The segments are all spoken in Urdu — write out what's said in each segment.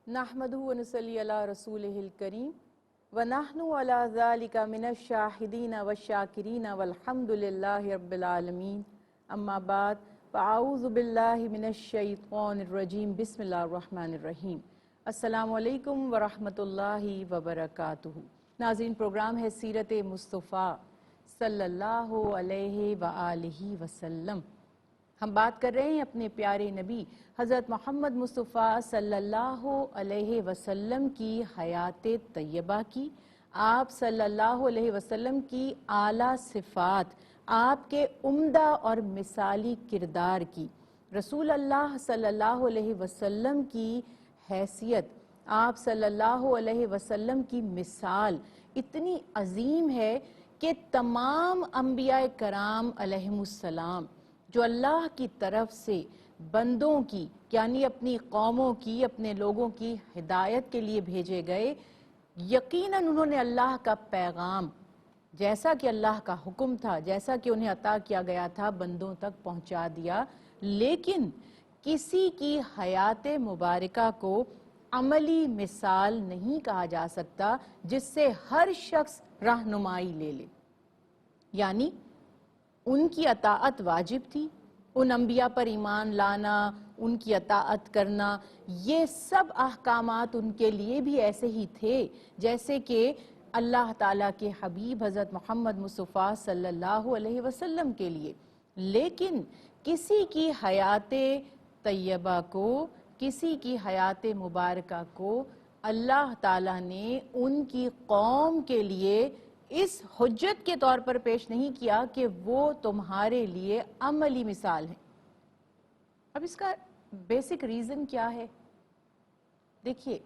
نحمدہ ونصلی علی رسولہ الکریم ونحن علی ذالک من الشاہدین والشاکرین والحمد للہ رب العالمین اما بعد فاعوذ باللہ من الشیطان الرجیم بسم اللہ الرحمن الرحیم السلام علیکم ورحمۃ اللہ وبرکاتہ۔ ناظرین، پروگرام ہے سیرت مصطفیٰ صلی اللہ علیہ وآلہ وسلم۔ ہم بات کر رہے ہیں اپنے پیارے نبی حضرت محمد مصطفیٰ صلی اللہ علیہ وسلم کی حیات طیبہ کی، آپ صلی اللہ علیہ وسلم کی اعلیٰ صفات، آپ کے عمدہ اور مثالی کردار کی، رسول اللہ صلی اللہ علیہ وسلم کی حیثیت، آپ صلی اللہ علیہ وسلم کی مثال اتنی عظیم ہے کہ تمام انبیاء کرام علیہم السلام جو اللہ کی طرف سے بندوں کی یعنی اپنی قوموں کی، اپنے لوگوں کی ہدایت کے لیے بھیجے گئے، یقیناً انہوں نے اللہ کا پیغام جیسا کہ اللہ کا حکم تھا، جیسا کہ انہیں عطا کیا گیا تھا، بندوں تک پہنچا دیا۔ لیکن کسی کی حیات مبارکہ کو عملی مثال نہیں کہا جا سکتا جس سے ہر شخص رہنمائی لے لے۔ یعنی ان کی اطاعت واجب تھی، ان انبیاء پر ایمان لانا، ان کی اطاعت کرنا، یہ سب احکامات ان کے لیے بھی ایسے ہی تھے جیسے کہ اللہ تعالیٰ کے حبیب حضرت محمد مصطفیٰ صلی اللہ علیہ وسلم کے لیے۔ لیکن کسی کی حیات طیبہ کو، کسی کی حیات مبارکہ کو اللہ تعالیٰ نے ان کی قوم کے لیے اس حجت کے طور پر پیش نہیں کیا کہ وہ تمہارے لیے عملی مثال ہیں۔ اب اس کا بیسک ریزن کیا ہے؟ دیکھیے،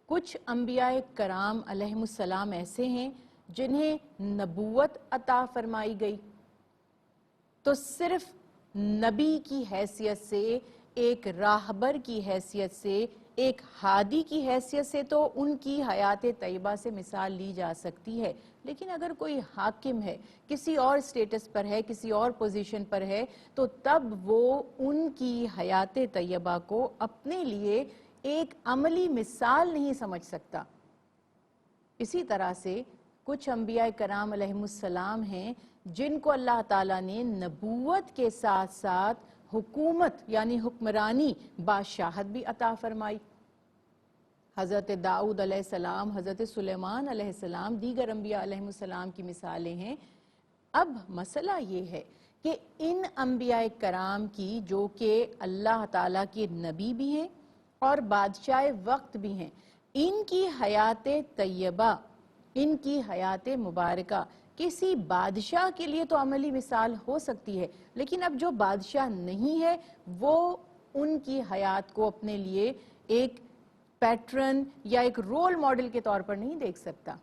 کچھ انبیاء کرام علیہم السلام ایسے ہیں جنہیں نبوت عطا فرمائی گئی، تو صرف نبی کی حیثیت سے، ایک راہبر کی حیثیت سے، ایک ہادی کی حیثیت سے تو ان کی حیات طیبہ سے مثال لی جا سکتی ہے۔ لیکن اگر کوئی حاکم ہے، کسی اور سٹیٹس پر ہے، کسی اور پوزیشن پر ہے، تو تب وہ ان کی حیات طیبہ کو اپنے لیے ایک عملی مثال نہیں سمجھ سکتا۔ اسی طرح سے کچھ انبیاء کرام علیہم السلام ہیں جن کو اللہ تعالیٰ نے نبوت کے ساتھ ساتھ حکومت یعنی حکمرانی، بادشاہت بھی عطا فرمائی۔ حضرت داؤد علیہ السلام، حضرت سلیمان علیہ السلام، دیگر انبیاء علیہ السلام کی مثالیں ہیں۔ اب مسئلہ یہ ہے کہ ان انبیاء کرام کی، جو کہ اللہ تعالیٰ کے نبی بھی ہیں اور بادشاہ وقت بھی ہیں، ان کی حیات طیبہ، ان کی حیات مبارکہ کسی بادشاہ کے لیے تو عملی مثال ہو سکتی ہے، لیکن اب جو بادشاہ نہیں ہے وہ ان کی حیات کو اپنے لیے ایک پیٹرن یا ایک رول ماڈل کے طور پر نہیں دیکھ سکتا۔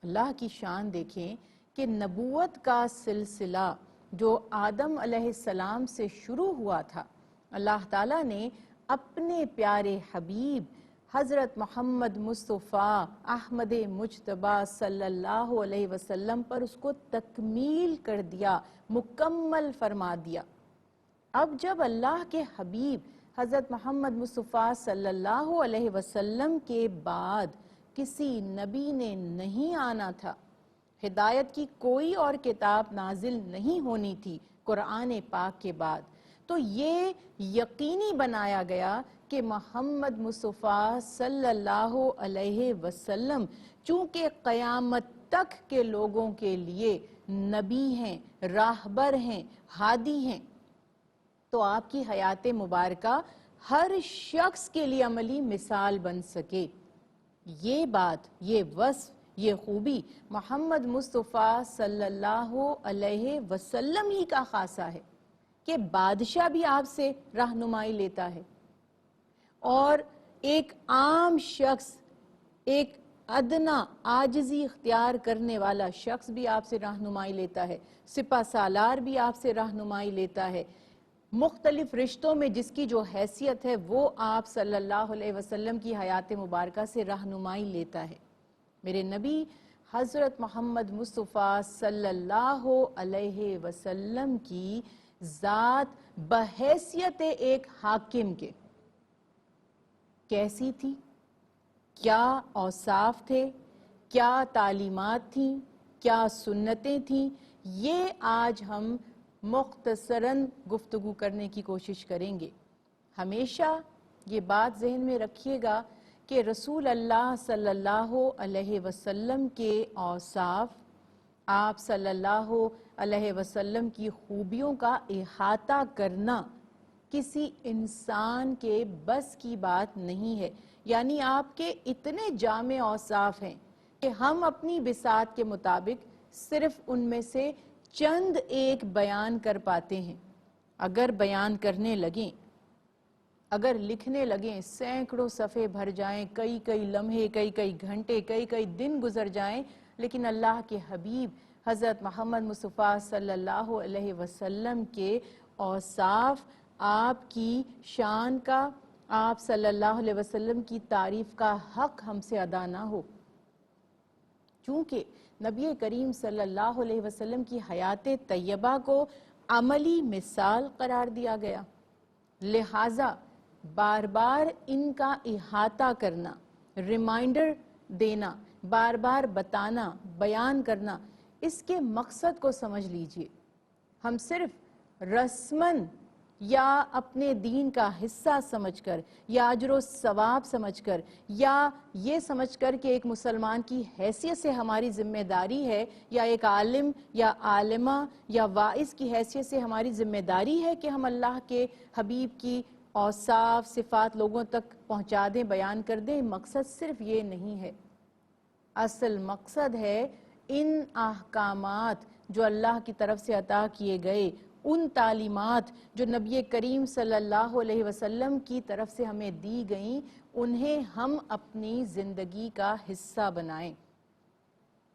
اللہ کی شان دیکھیں کہ نبوت کا سلسلہ جو آدم علیہ السلام سے شروع ہوا تھا، اللہ تعالیٰ نے اپنے پیارے حبیب حضرت محمد مصطفیٰ احمد مجتبیٰ صلی اللہ علیہ وسلم پر اس کو تکمیل کر دیا، مکمل فرما دیا۔ اب جب اللہ کے حبیب حضرت محمد مصطفیٰ صلی اللہ علیہ وسلم کے بعد کسی نبی نے نہیں آنا تھا، ہدایت کی کوئی اور کتاب نازل نہیں ہونی تھی قرآن پاک کے بعد، تو یہ یقینی بنایا گیا کہ محمد مصطفیٰ صلی اللہ علیہ وسلم چونکہ قیامت تک کے لوگوں کے لیے نبی ہیں، راہبر ہیں، ہادی ہیں، تو آپ کی حیات مبارکہ ہر شخص کے لیے عملی مثال بن سکے۔ یہ بات، یہ وصف، یہ خوبی محمد مصطفیٰ صلی اللہ علیہ وسلم ہی کا خاصہ ہے کہ بادشاہ بھی آپ سے رہنمائی لیتا ہے، اور ایک عام شخص، ایک ادنا عاجزی اختیار کرنے والا شخص بھی آپ سے رہنمائی لیتا ہے، سپہ سالار بھی آپ سے رہنمائی لیتا ہے، مختلف رشتوں میں جس کی جو حیثیت ہے وہ آپ صلی اللہ علیہ وسلم کی حیات مبارکہ سے رہنمائی لیتا ہے۔ میرے نبی حضرت محمد مصطفیٰ صلی اللہ علیہ وسلم کی ذات بحیثیت ایک حاکم کے، کیسی تھی، کیا اوصاف تھے، کیا تعلیمات تھیں، کیا سنتیں تھیں، یہ آج ہم مختصراً گفتگو کرنے کی کوشش کریں گے۔ ہمیشہ یہ بات ذہن میں رکھیے گا کہ رسول اللہ صلی اللہ علیہ وسلم کے اوصاف، آپ صلی اللہ علیہ وسلم کی خوبیوں کا احاطہ کرنا کسی انسان کے بس کی بات نہیں ہے۔ یعنی آپ کے اتنے جامع اوصاف ہیں کہ ہم اپنی بساط کے مطابق صرف ان میں سے چند ایک بیان کر پاتے ہیں۔ اگر بیان کرنے لگیں، اگر لکھنے لگیں، سینکڑوں صفحے بھر جائیں، کئی کئی لمحے، کئی کئی گھنٹے، کئی کئی دن گزر جائیں، لیکن اللہ کے حبیب حضرت محمد مصطفیٰ صلی اللہ علیہ وسلم کے اوصاف، آپ کی شان کا، آپ صلی اللہ علیہ وسلم کی تعریف کا حق ہم سے ادا نہ ہو۔ چونکہ نبی کریم صلی اللہ علیہ وسلم کی حیات طیبہ کو عملی مثال قرار دیا گیا، لہٰذا بار بار ان کا احاطہ کرنا، ریمائنڈر دینا، بار بار بتانا، بیان کرنا، اس کے مقصد کو سمجھ لیجئے۔ ہم صرف رسماً یا اپنے دین کا حصہ سمجھ کر، یا اجر و ثواب سمجھ کر، یا یہ سمجھ کر کہ ایک مسلمان کی حیثیت سے ہماری ذمہ داری ہے، یا ایک عالم یا عالمہ یا واعظ کی حیثیت سے ہماری ذمہ داری ہے کہ ہم اللہ کے حبیب کی اوصاف، صفات لوگوں تک پہنچا دیں، بیان کر دیں۔ مقصد صرف یہ نہیں ہے۔ اصل مقصد ہے ان احکامات جو اللہ کی طرف سے عطا کیے گئے، ان تعلیمات جو نبی کریم صلی اللہ علیہ وسلم کی طرف سے ہمیں دی گئیں، انہیں ہم اپنی زندگی کا حصہ بنائیں۔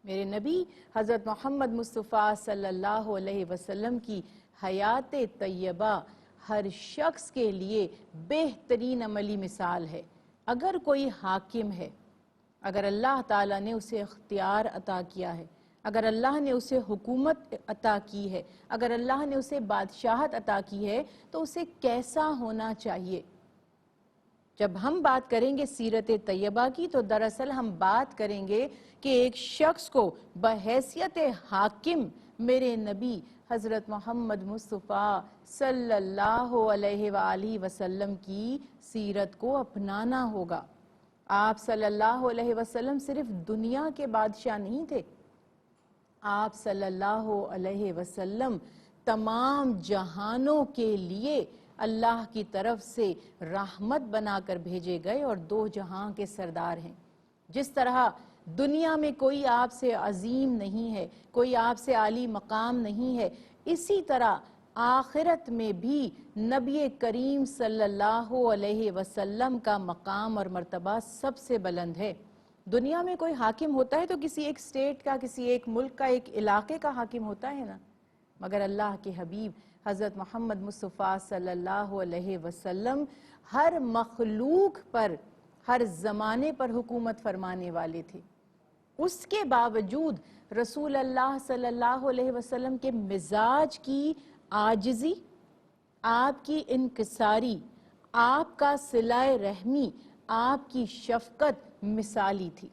میرے نبی حضرت محمد مصطفیٰ صلی اللہ علیہ وسلم کی حیات طیبہ ہر شخص کے لیے بہترین عملی مثال ہے۔ اگر کوئی حاکم ہے، اگر اللہ تعالیٰ نے اسے اختیار عطا کیا ہے، اگر اللہ نے اسے حکومت عطا کی ہے، اگر اللہ نے اسے بادشاہت عطا کی ہے، تو اسے کیسا ہونا چاہیے؟ جب ہم بات کریں گے سیرت طیبہ کی تو دراصل ہم بات کریں گے کہ ایک شخص کو بحیثیت حاکم میرے نبی حضرت محمد مصطفیٰ صلی اللہ علیہ وآلہ وسلم کی سیرت کو اپنانا ہوگا۔ آپ صلی اللہ علیہ وسلم صرف دنیا کے بادشاہ نہیں تھے، آپ صلی اللہ علیہ وسلم تمام جہانوں کے لیے اللہ کی طرف سے رحمت بنا کر بھیجے گئے اور دو جہاں کے سردار ہیں۔ جس طرح دنیا میں کوئی آپ سے عظیم نہیں ہے، کوئی آپ سے عالی مقام نہیں ہے، اسی طرح آخرت میں بھی نبی کریم صلی اللہ علیہ وسلم کا مقام اور مرتبہ سب سے بلند ہے۔ دنیا میں کوئی حاکم ہوتا ہے تو کسی ایک اسٹیٹ کا، کسی ایک ملک کا، ایک علاقے کا حاکم ہوتا ہے نا، مگر اللہ کے حبیب حضرت محمد مصطفیٰ صلی اللہ علیہ وسلم ہر مخلوق پر، ہر زمانے پر حکومت فرمانے والے تھے۔ اس کے باوجود رسول اللہ صلی اللہ علیہ وسلم کے مزاج کی عاجزی، آپ کی انکساری، آپ کا صلہ رحمی، آپ کی شفقت مثالی تھی۔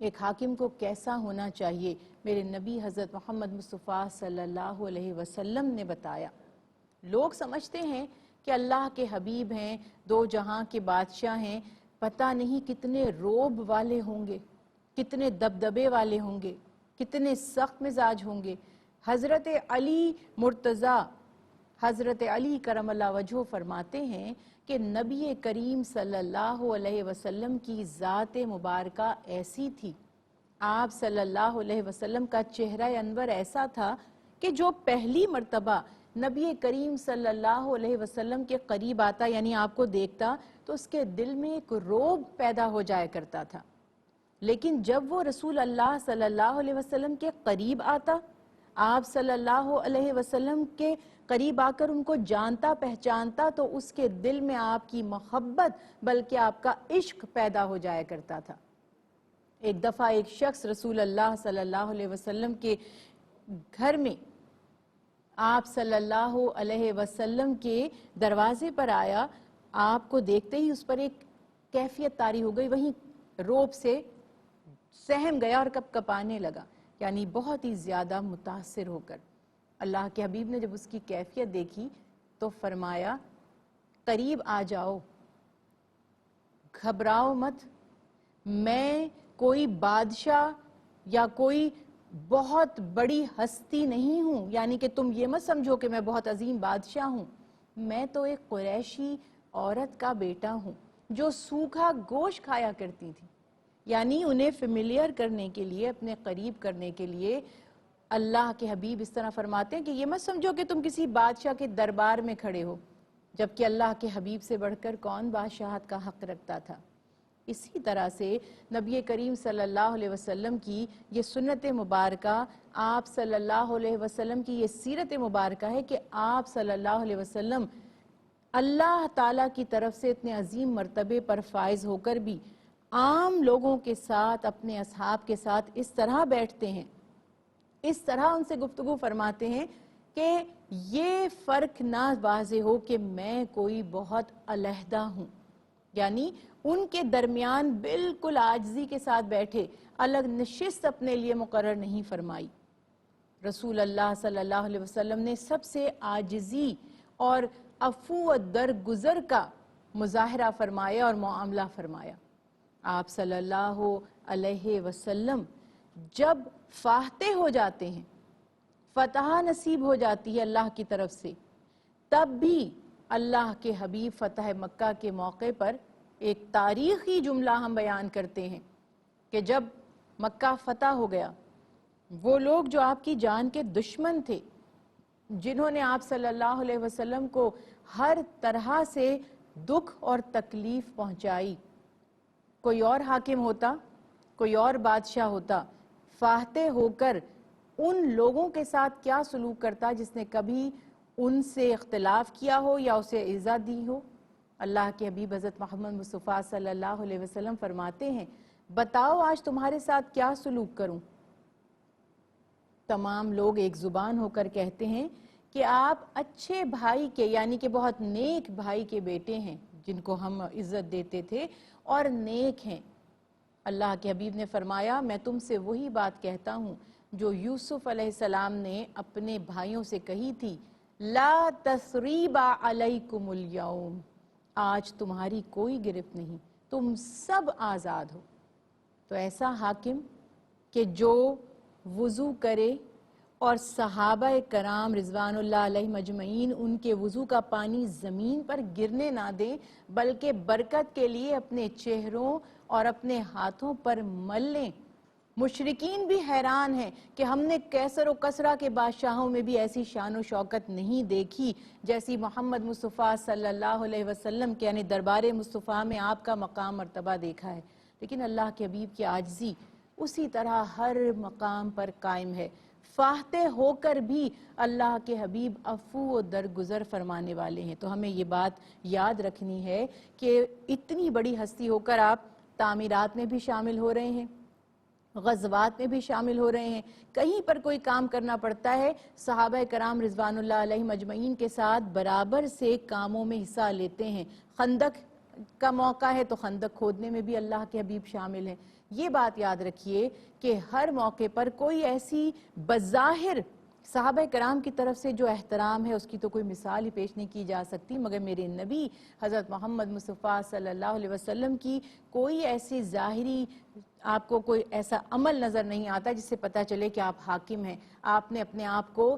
ایک حاکم کو کیسا ہونا چاہیے میرے نبی حضرت محمد مصطفیٰ صلی اللہ علیہ وسلم نے بتایا۔ لوگ سمجھتے ہیں کہ اللہ کے حبیب ہیں، دو جہاں کے بادشاہ ہیں، پتہ نہیں کتنے روب والے ہوں گے، کتنے دبدبے والے ہوں گے، کتنے سخت مزاج ہوں گے۔ حضرت علی مرتضیٰ، حضرت علی کرم اللہ وجہہ فرماتے ہیں کہ نبی کریم صلی اللہ علیہ وسلم کی ذات مبارکہ ایسی تھی، آپ صلی اللہ علیہ وسلم کا چہرہ انور ایسا تھا کہ جو پہلی مرتبہ نبی کریم صلی اللہ علیہ وسلم کے قریب آتا، یعنی آپ کو دیکھتا، تو اس کے دل میں ایک رعب پیدا ہو جایا کرتا تھا۔ لیکن جب وہ رسول اللہ صلی اللہ علیہ وسلم کے قریب آتا، آپ صلی اللہ علیہ وسلم کے قریب آ کر ان کو جانتا پہچانتا، تو اس کے دل میں آپ کی محبت بلکہ آپ کا عشق پیدا ہو جایا کرتا تھا۔ ایک دفعہ ایک شخص رسول اللہ صلی اللہ علیہ وسلم کے گھر میں آپ صلی اللہ علیہ وسلم کے دروازے پر آیا، آپ کو دیکھتے ہی اس پر ایک کیفیت طاری ہو گئی، وہیں روب سے سہم گیا اور کپ کپانے لگا، یعنی بہت ہی زیادہ متاثر ہو کر۔ اللہ کے حبیب نے جب اس کی کیفیت دیکھی تو فرمایا قریب آ جاؤ، گھبراؤ مت، میں کوئی بادشاہ یا کوئی بہت بڑی ہستی نہیں ہوں، یعنی کہ تم یہ مت سمجھو کہ میں بہت عظیم بادشاہ ہوں، میں تو ایک قریشی عورت کا بیٹا ہوں جو سوکھا گوشت کھایا کرتی تھی۔ یعنی انہیں فیملیئر کرنے کے لیے، اپنے قریب کرنے کے لیے اللہ کے حبیب اس طرح فرماتے ہیں کہ یہ مت سمجھو کہ تم کسی بادشاہ کے دربار میں کھڑے ہو، جبکہ اللہ کے حبیب سے بڑھ کر کون بادشاہت کا حق رکھتا تھا۔ اسی طرح سے نبی کریم صلی اللہ علیہ وسلم کی یہ سنت مبارکہ، آپ صلی اللہ علیہ وسلم کی یہ سیرت مبارکہ ہے کہ آپ صلی اللہ علیہ وسلم اللہ تعالیٰ کی طرف سے اتنے عظیم مرتبے پر فائز ہو کر بھی عام لوگوں کے ساتھ، اپنے اصحاب کے ساتھ اس طرح بیٹھتے ہیں، اس طرح ان سے گفتگو فرماتے ہیں کہ یہ فرق نہ واضح ہو کہ میں کوئی بہت علیحدہ ہوں، یعنی ان کے درمیان بالکل عاجزی کے ساتھ بیٹھے، الگ نشست اپنے لیے مقرر نہیں فرمائی۔ رسول اللہ صلی اللہ علیہ وسلم نے سب سے عاجزی اور عفو و درگزر کا مظاہرہ فرمایا اور معاملہ فرمایا۔ آپ صلی اللہ علیہ وسلم جب فاتح ہو جاتے ہیں، فتح نصیب ہو جاتی ہے اللہ کی طرف سے، تب بھی اللہ کے حبیب فتح مکہ کے موقع پر ایک تاریخی جملہ ہم بیان کرتے ہیں کہ جب مکہ فتح ہو گیا، وہ لوگ جو آپ کی جان کے دشمن تھے، جنہوں نے آپ صلی اللہ علیہ وسلم کو ہر طرح سے دکھ اور تکلیف پہنچائی، کوئی اور حاکم ہوتا، کوئی اور بادشاہ ہوتا، فاتح ہو کر ان لوگوں کے ساتھ کیا سلوک کرتا جس نے کبھی ان سے اختلاف کیا ہو یا اسے عزت دی ہو؟ اللہ کے حبیب حضرت محمد مصطفیٰ صلی اللہ علیہ وسلم فرماتے ہیں بتاؤ آج تمہارے ساتھ کیا سلوک کروں؟ تمام لوگ ایک زبان ہو کر کہتے ہیں کہ آپ اچھے بھائی کے، یعنی کہ بہت نیک بھائی کے بیٹے ہیں جن کو ہم عزت دیتے تھے اور نیک ہیں۔ اللہ کے حبیب نے فرمایا میں تم سے وہی بات کہتا ہوں جو یوسف علیہ السلام نے اپنے بھائیوں سے کہی تھی، لا تثریب علیکم اليوم، آج تمہاری کوئی گرفت نہیں، تم سب آزاد ہو۔ تو ایسا حاکم کہ جو وضو کرے اور صحابہ کرام رضوان اللہ علیہ مجمعین ان کے وضو کا پانی زمین پر گرنے نہ دیں بلکہ برکت کے لیے اپنے چہروں اور اپنے ہاتھوں پر مل لیں۔ مشرکین بھی حیران ہیں کہ ہم نے کیسر و کسرا کے بادشاہوں میں بھی ایسی شان و شوکت نہیں دیکھی جیسی محمد مصطفیٰ صلی اللہ علیہ وسلم کے، یعنی دربار مصطفیٰ میں آپ کا مقام مرتبہ دیکھا ہے، لیکن اللہ کے حبیب کی عاجزی اسی طرح ہر مقام پر قائم ہے۔ فاتح ہو کر بھی اللہ کے حبیب عفو و درگزر فرمانے والے ہیں۔ تو ہمیں یہ بات یاد رکھنی ہے کہ اتنی بڑی ہستی ہو کر آپ تعمیرات میں بھی شامل ہو رہے ہیں، غزوات میں بھی شامل ہو رہے ہیں، کہیں پر کوئی کام کرنا پڑتا ہے صحابہ کرام رضوان اللہ علیہ مجمعین کے ساتھ برابر سے کاموں میں حصہ لیتے ہیں۔ خندق کا موقع ہے تو خندق کھودنے میں بھی اللہ کے حبیب شامل ہیں۔ یہ بات یاد رکھیے کہ ہر موقع پر کوئی ایسی بظاہر صحابہ کرام کی طرف سے جو احترام ہے اس کی تو کوئی مثال ہی پیش نہیں کی جا سکتی، مگر میرے نبی حضرت محمد مصطفیٰ صلی اللہ علیہ وسلم کی کوئی ایسی ظاہری آپ کو کوئی ایسا عمل نظر نہیں آتا جس سے پتہ چلے کہ آپ حاکم ہیں۔ آپ نے اپنے آپ کو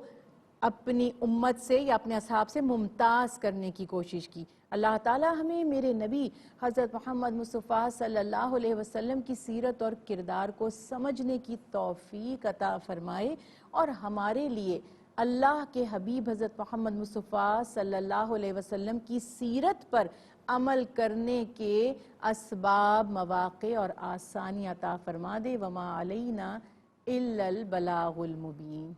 اپنی امت سے یا اپنے اصحاب سے ممتاز کرنے کی کوشش کی۔ اللہ تعالیٰ ہمیں میرے نبی حضرت محمد مصطفیٰ صلی اللہ علیہ وسلم کی سیرت اور کردار کو سمجھنے کی توفیق عطا فرمائے اور ہمارے لیے اللہ کے حبیب حضرت محمد مصطفیٰ صلی اللہ علیہ وسلم کی سیرت پر عمل کرنے کے اسباب، مواقع اور آسانی عطا فرما دے۔ وما علینا الا البلاغ المبین۔